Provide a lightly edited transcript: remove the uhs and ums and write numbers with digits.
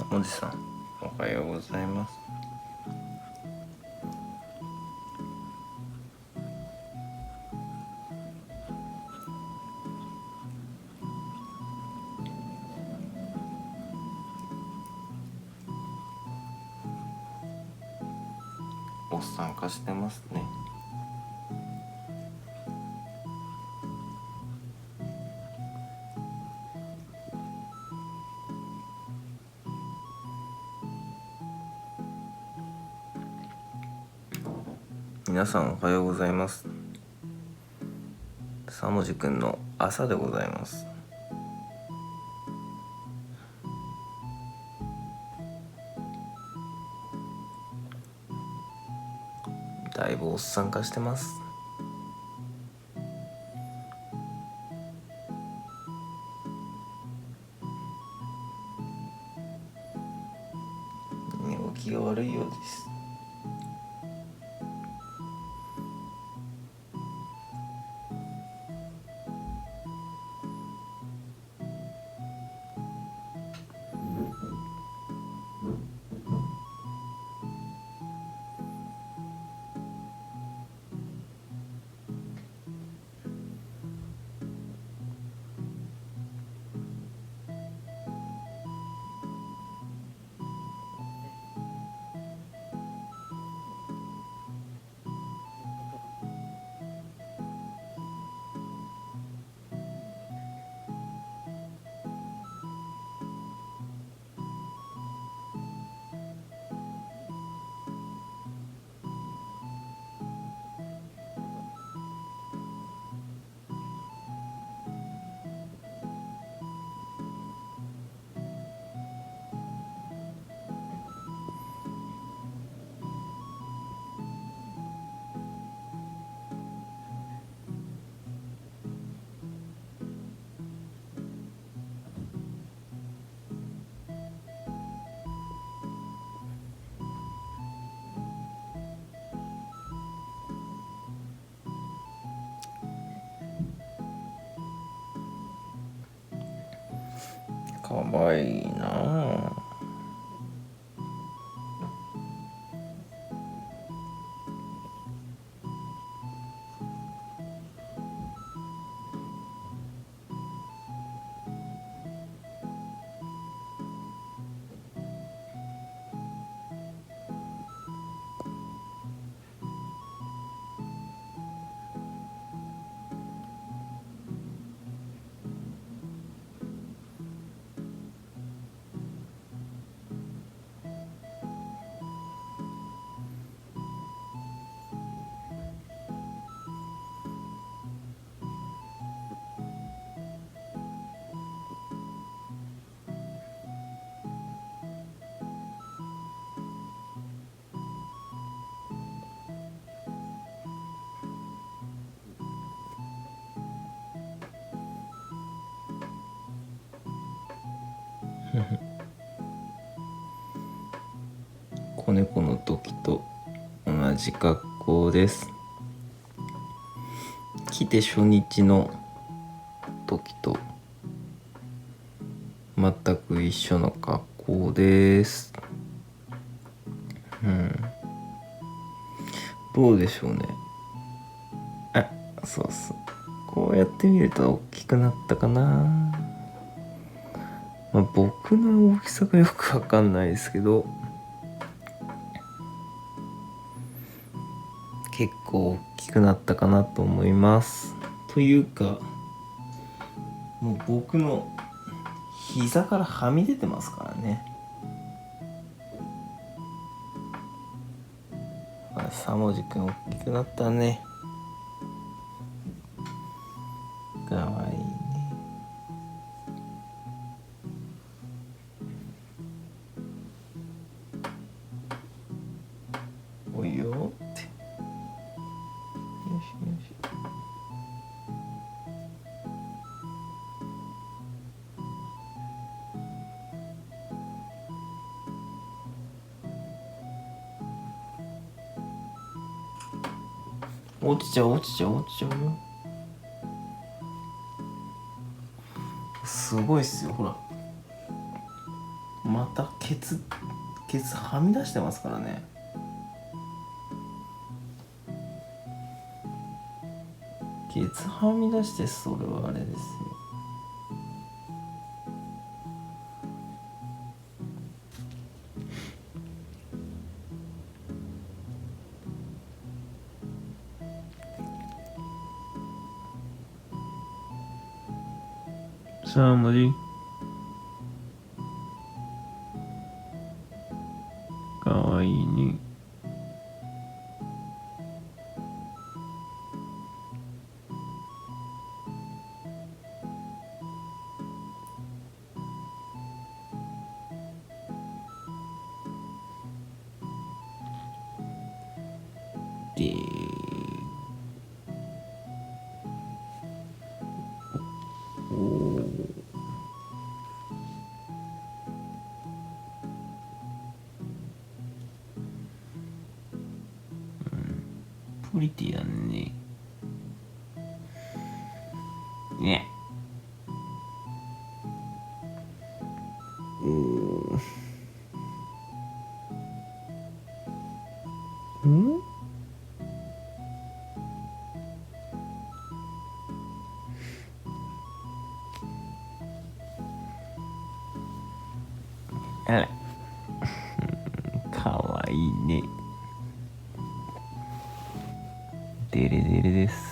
おじさん、おはようございます。おっさん化してますね。皆さんおはようございます。さもじくんの朝でございます。だいぶおっさん化してます。寝起きが悪いようです。かわいいなあ。子猫の時と同じ格好です。来て初日の時と全く一緒の格好です。どうでしょうね。そうそう。こうやって見ると大きくなったかな。僕の大きさがよくわかんないですけど、結構大きくなったかなと思います。というか、もう僕の膝からはみ出てますからね。さもじくん大きくなったね。かわいいね。おいよって。よしよし。落ちちゃうよ。すごいっすよ、ほら。またケツはみ出してますからね。ケツはみ出して、それはあれですよ。somebody かわいいね。でプリティだね。ね。あら、かわいいね。デレデレです。